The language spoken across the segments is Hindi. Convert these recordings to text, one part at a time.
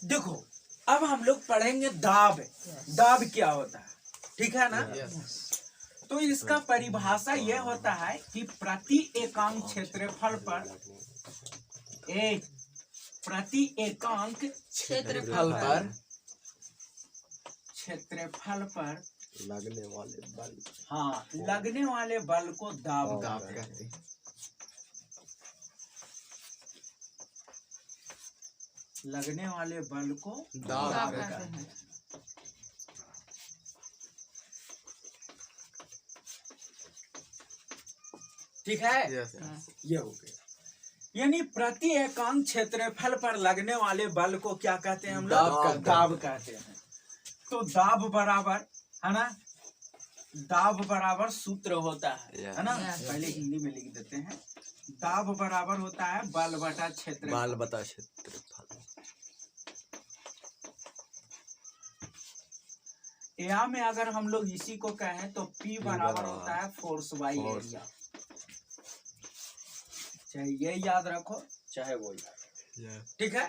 देखो अब हम लोग पढ़ेंगे दाब। दाब क्या होता है, ठीक है ना। तो इसका परिभाषा यह होता है कि प्रति एकांक क्षेत्रफल पर प्रति एकांक क्षेत्रफल पर लगने वाले बल, हाँ, लगने वाले बल को दाब कहते हैं। लगने वाले बल को दाब कहते हैं। ठीक है, ये हो गया। यानी प्रति एकांक क्षेत्रफल पर लगने वाले बल को क्या कहते हैं हम लोग? दाब कहते हैं। तो दाब बराबर है ना, दाब बराबर सूत्र होता है ना। पहले हिंदी में लिख देते हैं। दाब बराबर होता है बल बटा क्षेत्रफल। या में अगर हम लोग इसी को कहें तो P बराबर होता है फोर्स बाई एरिया। चाहे ये याद रखो चाहे वो याद, ठीक है।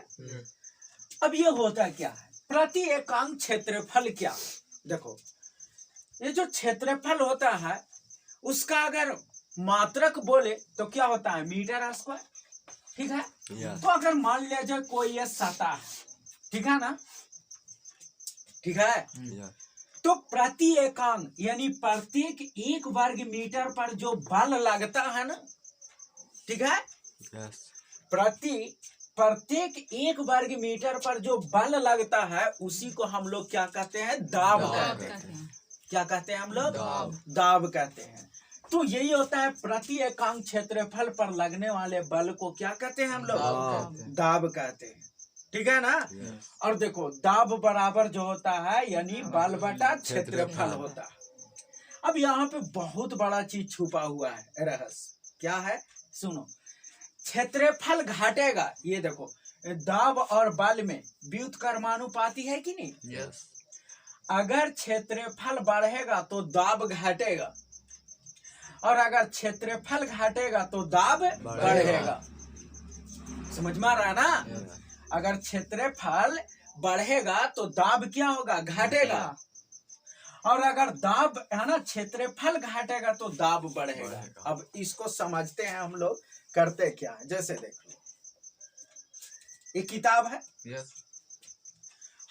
अब ये होता क्या है प्रति एकांक क्षेत्रफल? क्या देखो, ये जो क्षेत्रफल होता है उसका अगर मात्रक बोले तो क्या होता है? मीटर स्क्वायर, ठीक है। तो अगर मान लिया जाए कोई ये सतह है, ठीक है ना, ठीक है। तो प्रति एकांक यानी प्रत्येक 1 वर्ग मीटर पर जो बल लगता है ना, ठीक है, प्रत्येक 1 वर्ग मीटर पर जो बल लगता है उसी को हम लोग क्या कहते हैं? दाब कहते हैं। क्या कहते हैं हम लोग? दाब कहते हैं। तो यही होता है प्रति एकांक क्षेत्रफल पर लगने वाले बल को क्या कहते हैं हम लोग? दाब कहते हैं, ठीक है ना। और देखो दाब बराबर जो होता है यानी बल बटा क्षेत्रफल होता है। अब यहाँ पे बहुत बड़ा चीज छुपा हुआ है, रहस्य क्या है सुनो। क्षेत्रफल घटेगा, ये देखो दाब और बल में व्युत्क्रमानुपाती है कि नहीं? अगर क्षेत्रफल बढ़ेगा तो दाब घटेगा, और अगर क्षेत्रफल घटेगा तो दाब बढ़ेगा। समझ में आ रहा है ना? अगर क्षेत्रफल बढ़ेगा तो दाब क्या होगा? घटेगा। और अगर दाब है ना, क्षेत्रफल घटेगा तो दाब बढ़ेगा। अब इसको समझते हैं हम लोग, करते क्या है। जैसे देख लो, ये किताब है,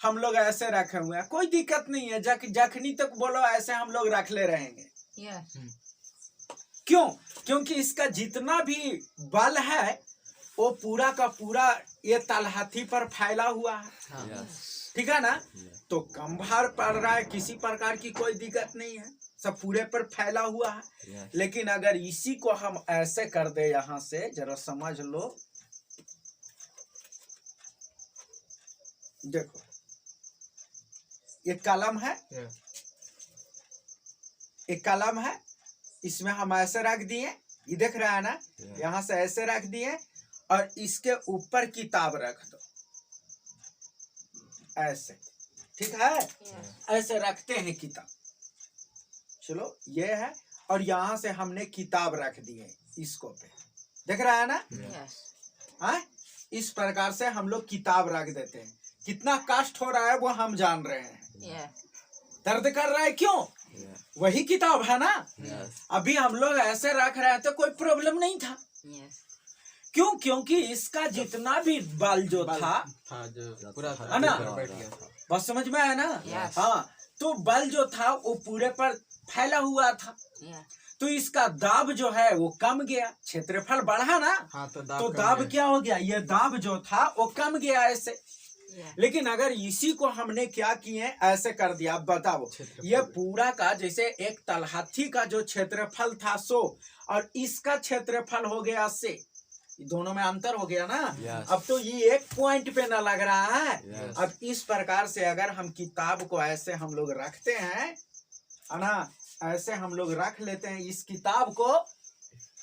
हम लोग ऐसे रखे हुए हैं, कोई दिक्कत नहीं है। जखनी तक बोलो ऐसे हम लोग रख ले रहेंगे। क्यों? क्योंकि इसका जितना भी बल है वो पूरा का पूरा ये तलहथी पर फैला हुआ है, ठीक है ना। तो कम भार पड़ रहा है, किसी प्रकार की कोई दिक्कत नहीं है, सब पूरे पर फैला हुआ है। लेकिन अगर इसी को हम ऐसे कर दे, यहां से जरा समझ लो, देखो ये कलम है, एक कलम है, इसमें हम ऐसे रख दिए, ये देख रहा है ना, यहां से ऐसे रख दिए, और इसके ऊपर किताब रख दो ऐसे, ठीक है। ऐसे रखते हैं किताब, चलो ये है, और यहां से हमने किताब रख दी है इसको पे, देख रहा है ना। इस प्रकार से हम लोग किताब रख देते हैं। कितना कष्ट हो रहा है वो हम जान रहे हैं, दर्द कर रहा है, क्यों? वही किताब है ना। अभी हम लोग ऐसे रख रहे थे, कोई प्रॉब्लम नहीं था। क्यों? क्योंकि इसका जितना भी बल जो था है ना, बस समझ में आया ना। हाँ, तो बल जो था वो पूरे पर फैला हुआ था, तो इसका दाब जो है वो कम गया, क्षेत्रफल बढ़ा ना। तो दाब क्या हो गया? ये दाब जो था वो कम गया ऐसे। लेकिन अगर इसी को हमने क्या किए, ऐसे कर दिया, बताओ ये पूरा का जैसे एक तलहथी का जो क्षेत्रफल था 100 और इसका क्षेत्रफल हो गया 80, दोनों में अंतर हो गया ना। अब तो ये एक पॉइंट पे ना लग रहा है। अब इस प्रकार से अगर हम किताब को ऐसे हम लोग रखते हैं ना, ऐसे हम लोग रख लेते हैं इस किताब को,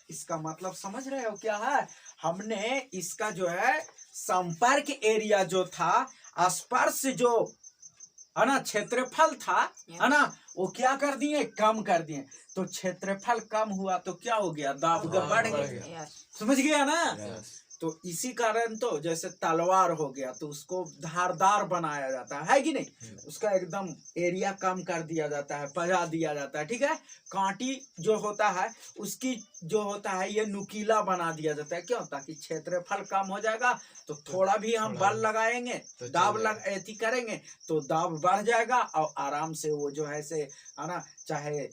इसका मतलब समझ रहे हो क्या है? हमने इसका जो है संपर्क एरिया जो था, स्पर्श जो है ना क्षेत्रफल था, है ना, वो क्या कर दिए? कम कर दिए। तो क्षेत्रफल कम हुआ तो क्या हो गया? दाब बढ़ गया। समझ गया ना। तो इसी कारण तो जैसे तलवार हो गया तो उसको धारदार बनाया जाता है कि नहीं, उसका एकदम एरिया कम कर दिया जाता है, पजा दिया जाता है, ठीक है। कांटी जो होता है उसकी जो होता है ये नुकीला बना दिया जाता है, क्यों, ताकि क्षेत्रफल कम हो जाएगा तो थोड़ा भी हम बल लगाएंगे तो दाब लग ऐसी करेंगे तो दाब बढ़ जाएगा और आराम से वो जो है से है ना, चाहे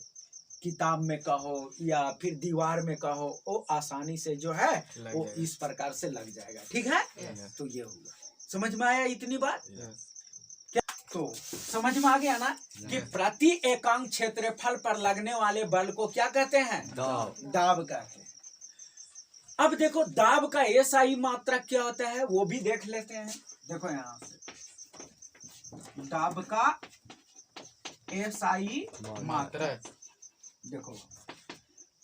किताब में कहो या फिर दीवार में कहो, वो आसानी से जो है लग वो जाएगा। इस प्रकार से लग जाएगा, ठीक है। Yes. तो ये हुआ, समझ में आया इतनी बात। Yes. तो समझ में आ गया ना कि प्रति एकांक क्षेत्रफल पर लगने वाले बल को क्या कहते हैं, दाब। दाब कहते हैं। अब देखो दाब का एसआई मात्रक क्या होता है वो भी देख लेते हैं। देखो यहाँ से दाब का एसआई मात्रक मात्रक। देखो,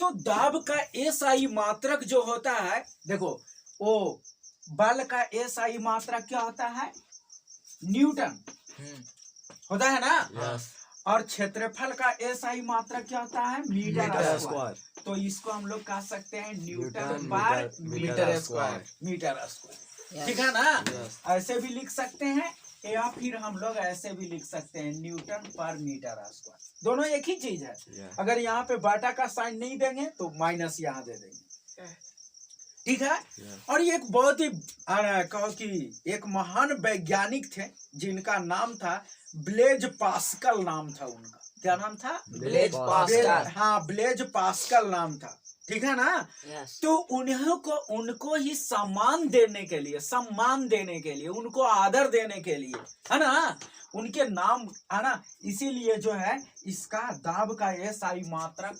तो दाब का एसआई मात्रक जो होता है, देखो वो बल का एसआई मात्रक क्या होता है, न्यूटन होता है ना। Yes. और क्षेत्रफल का एसआई मात्रक क्या होता है, मीटर मीटर स्क्वायर। स्क्वायर। तो इसको हम लोग कह सकते हैं newton newton per metre metre square. Metre square, ठीक है ना। Yes. ऐसे भी लिख सकते हैं या फिर हम लोग ऐसे भी लिख सकते हैं न्यूटन पर मीटर स्क्वायर, दोनों एक ही चीज है। Yeah. अगर यहाँ पे बाटा का साइन नहीं देंगे तो माइनस यहाँ दे देंगे, ठीक है। Yeah. और ये एक बहुत ही कहो कि एक महान वैज्ञानिक थे जिनका नाम था ब्लेज पास्कल, नाम था उनका, क्या नाम था, ब्लेज पास्कल। हाँ ब्लेज पास्कल नाम था, ठीक है ना। Yes. तो उनको ही सम्मान देने के लिए उनको आदर देने के लिए, है ना, उनके नाम, है ना, इसीलिए जो है इसका दाब का एसआई मात्रक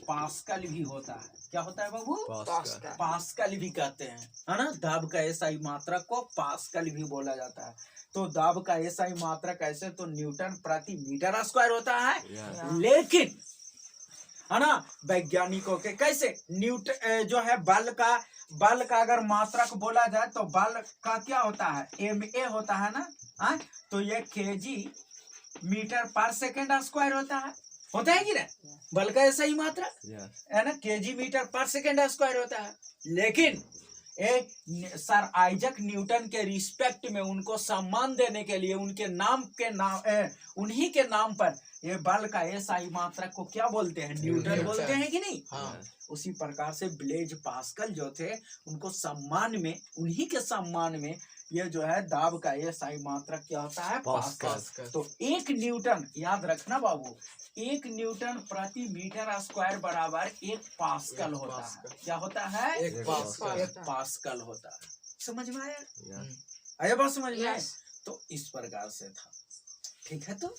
पास्कल भी होता है। क्या होता है बाबू, पास्कल। पास्कल भी कहते हैं, है ना। दाब का एसआई मात्रक को पास्कल भी बोला जाता है। तो दाब का एसआई मात्रक ऐसे तो न्यूटन प्रति मीटर स्क्वायर होता है, Yeah. लेकिन है ना वैज्ञानिकों के कैसे न्यूटन जो है बल का अगर मात्रक बोला जाए तो बल का क्या होता है, MA होता है ना, हाँ? तो ये kg मीटर पर सेकेंड स्क्वायर होता है कि ना, बल का ऐसा ही मात्रक Yes. है ना, kg मीटर पर सेकेंड स्क्वायर होता है। लेकिन सर आइजक न्यूटन के रिस्पेक्ट में उनको सम्मान देने के लिए उन्हीं के नाम पर ये बल का एसआई मात्रक को क्या बोलते हैं, न्यूटन न्यूटन। बोलते हैं कि नहीं। हाँ। उसी प्रकार से ब्लेज पास्कल जो थे उनको सम्मान में, उन्हीं के सम्मान में ये जो है दाब का एसआई मात्रक क्या होता है, पास्कल। पास्कल। तो 1 न्यूटन, याद रखना बाबू, 1 न्यूटन प्रति मीटर स्क्वायर बराबर 1 पास्कल एक होता है। पास्कल। क्या होता है, एक पास्कल। 1 पास्कल होता है। समझ में आया, Yeah. आया बात समझ में। Yes. तो इस प्रकार से था, ठीक है। तो